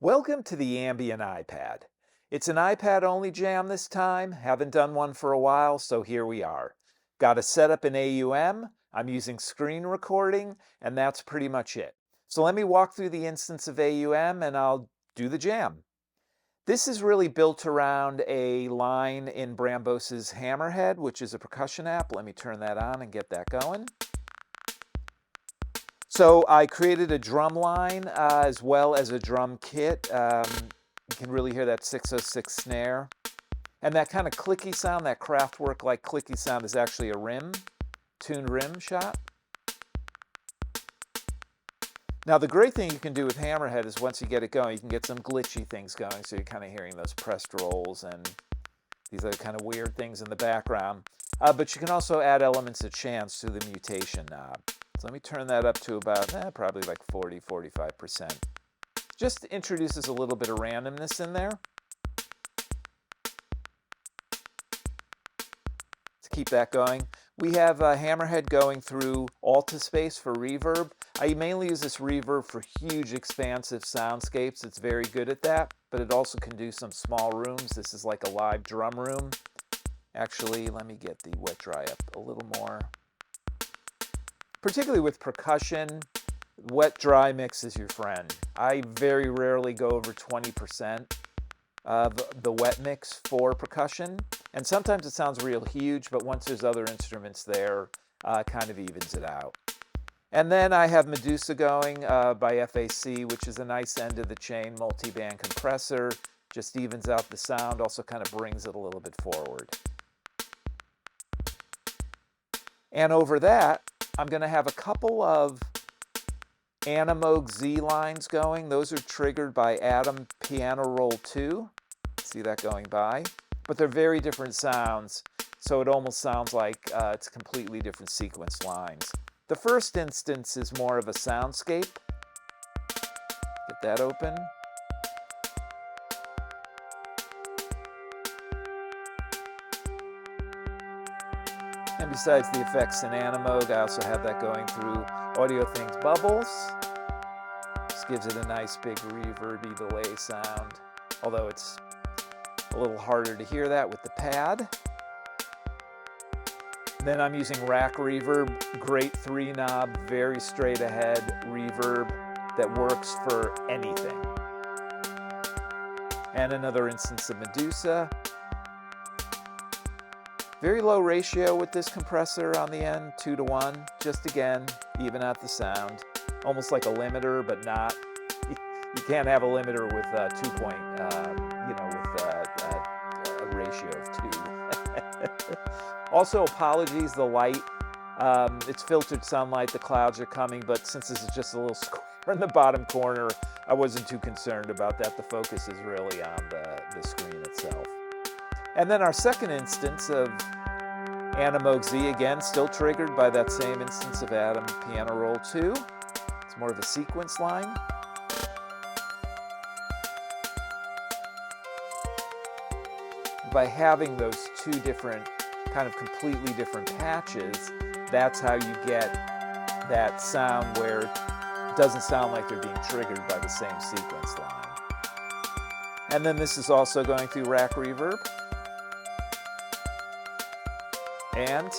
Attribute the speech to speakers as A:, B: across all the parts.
A: Welcome to the Ambient iPad. It's an iPad-only jam this time. Haven't done one for a while, so here we are. Got a setup in AUM, I'm using screen recording, and that's pretty much it. So let me walk through the instance of AUM and I'll do the jam. This is really built around a line in Bram Bos Hammerhead, which is a percussion app. Let me turn that on and get that going. So I created a drum line as well as a drum kit. You can really hear that 606 snare. And that kind of clicky sound, that Kraftwerk-like clicky sound is actually a rim, tuned rim shot. Now the great thing you can do with Hammerhead is once you get it going, you can get some glitchy things going, so you're kind of hearing those pressed rolls and these other kind of weird things in the background. But you can also add elements of chance through the mutation knob. So let me turn that up to about probably like 40-45%. Just introduces a little bit of randomness in there. To keep that going, we have Hammerhead going through Altispace for reverb. I mainly use this reverb for huge expansive soundscapes. It's very good at that, but it also can do some small rooms. This is like a live drum room. Actually, let me get the wet dry up a little more. Particularly with percussion, wet dry mix is your friend. I very rarely go over 20% of the wet mix for percussion. And sometimes it sounds real huge, but once there's other instruments there, kind of evens it out. And then I have Medusa going by FAC, which is a nice end of the chain multi-band compressor. Just evens out the sound, also kind of brings it a little bit forward. And over that, I'm going to have a couple of Animoog Z lines going. Those are triggered by Atom Piano Roll 2. See that going by? But they're very different sounds, so it almost sounds like it's completely different sequence lines. The first instance is more of a soundscape. Get that open. And besides the effects in Animoog, I also have that going through AudioThing's Bubbles. This gives it a nice big reverby delay sound, although it's a little harder to hear that with the pad. Then I'm using Rack Reverb, great 3-knob, very straight ahead reverb that works for anything. And another instance of Medusa. Very low ratio with this compressor on the end, 2:1. Just again, even out the sound. Almost like a limiter, but not. You can't have a limiter with a ratio of 2. Also, apologies, the light. It's filtered sunlight, the clouds are coming, but since this is just a little square in the bottom corner, I wasn't too concerned about that. The focus is really on the screen itself. And then our second instance of Animoog Z, again, still triggered by that same instance of Atom Piano Roll 2. It's more of a sequence line. By having those two different, kind of completely different patches, that's how you get that sound where it doesn't sound like they're being triggered by the same sequence line. And then this is also going through Rack Reverb. And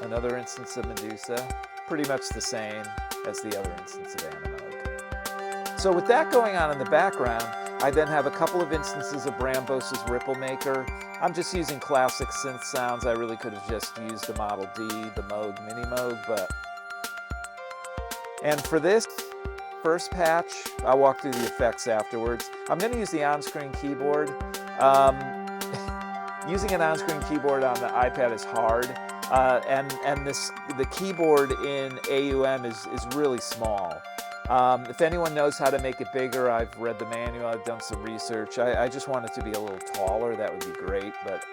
A: another instance of Medusa, pretty much the same as the other instance of Animoog. So with that going on in the background, I then have a couple of instances of Bram Bos Ripplemaker. I'm just using classic synth sounds. I really could have just used the Model D, the Moog, Mini Moog, but... And for this first patch, I'll walk through the effects afterwards. I'm going to use the on-screen keyboard. Using an on-screen keyboard on the iPad is hard, and the keyboard in AUM is really small. If anyone knows how to make it bigger, I've read the manual, I've done some research. I just want it to be a little taller, that would be great, but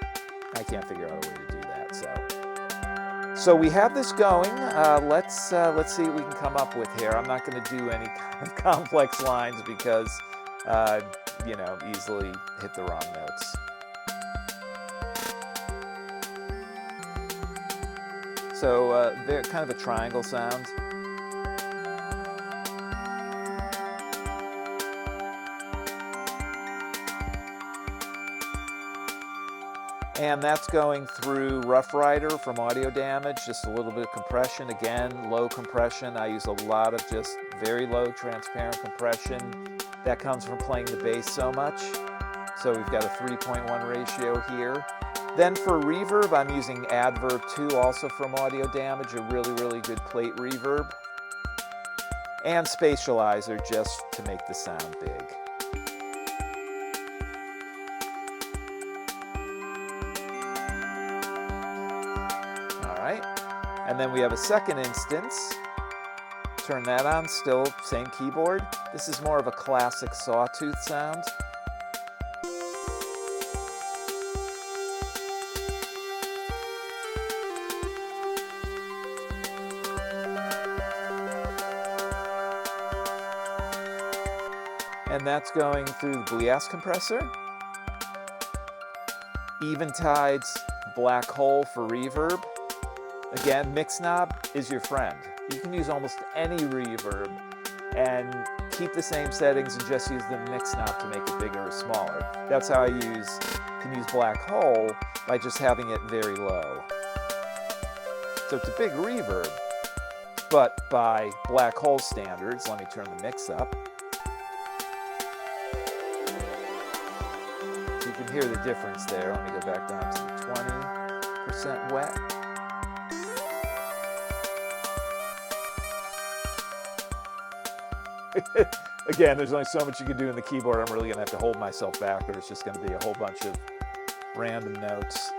A: I can't figure out a way to do that. So we have this going. Let's see what we can come up with here. I'm not going to do any kind of complex lines because, easily hit the wrong notes. So they're kind of a triangle sound. And that's going through Rough Rider from Audio Damage, just a little bit of compression. Again, low compression. I use a lot of just very low transparent compression. That comes from playing the bass so much. So we've got a 3.1 ratio here. Then for reverb, I'm using Adverb 2, also from Audio Damage, a really, really good plate reverb. And Spatializer, just to make the sound big. And then we have a second instance. Turn that on, still same keyboard. This is more of a classic sawtooth sound. And that's going through the Bleass compressor. Eventide's Black Hole for reverb. Again, mix knob is your friend. You can use almost any reverb and keep the same settings and just use the mix knob to make it bigger or smaller. That's how I can use Black Hole, by just having it very low. So it's a big reverb, but by Black Hole standards, let me turn the mix up. So you can hear the difference there. Let me go back down to the 20% wet. Again, there's only so much you can do in the keyboard. I'm really going to have to hold myself back, or it's just going to be a whole bunch of random notes.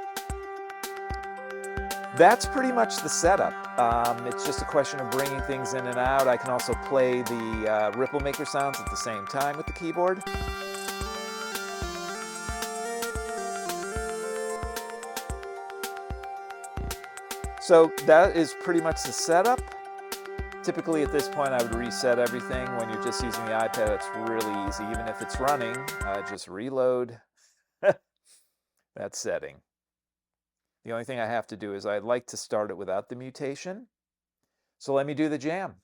A: That's pretty much the setup. It's just a question of bringing things in and out. I can also play the Ripplemaker sounds at the same time with the keyboard. So that is pretty much the setup. Typically at this point I would reset everything. When you're just using the iPad, it's really easy. Even if it's running, just reload that setting. The only thing I have to do is I'd like to start it without the mutation. So let me do the jam.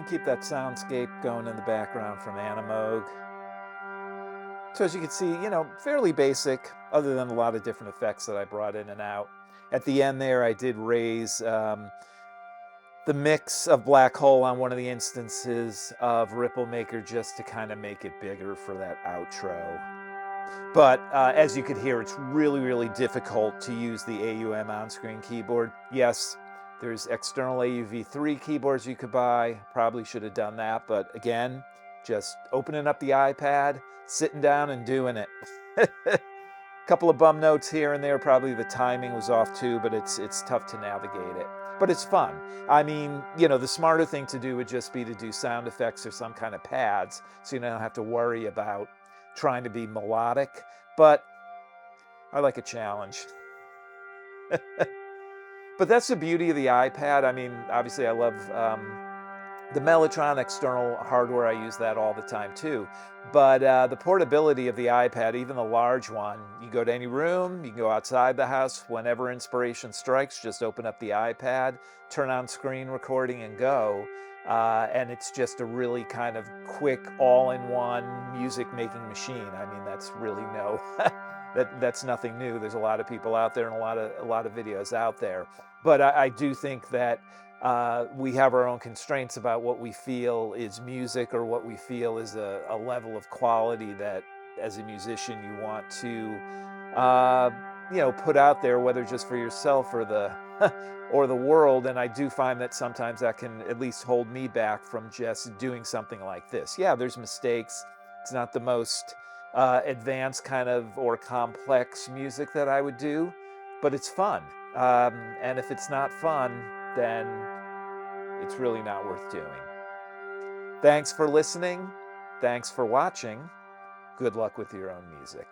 A: and keep that soundscape going in the background from Animoog. So as you can see, you know, fairly basic, other than a lot of different effects that I brought in and out. At the end there, I did raise the mix of Black Hole on one of the instances of Ripplemaker just to kind of make it bigger for that outro. But as you could hear, it's really, really difficult to use the AUM on-screen keyboard. Yes, there's external AUV3 keyboards you could buy. Probably should have done that, but again, just opening up the iPad, sitting down and doing it. Couple of bum notes here and there. Probably the timing was off too, but it's tough to navigate it. But it's fun. I mean, you know, the smarter thing to do would just be to do sound effects or some kind of pads, so you don't have to worry about trying to be melodic. But I like a challenge. But that's the beauty of the iPad. I mean, obviously I love the Mellotron external hardware. I use that all the time too. But the portability of the iPad, even the large one, you go to any room, you can go outside the house, whenever inspiration strikes, just open up the iPad, turn on screen recording and go. And it's just a really kind of quick, all-in-one music-making machine. I mean, that's really that's nothing new. There's a lot of people out there and a lot of videos out there. But I do think that we have our own constraints about what we feel is music or what we feel is a level of quality that, as a musician, you want to, you know, put out there, whether just for yourself or the or the world. And I do find that sometimes that can at least hold me back from just doing something like this. Yeah, there's mistakes. It's not the most advanced kind of or complex music that I would do, but it's fun. And if it's not fun, then it's really not worth doing. Thanks for listening. Thanks for watching. Good luck with your own music.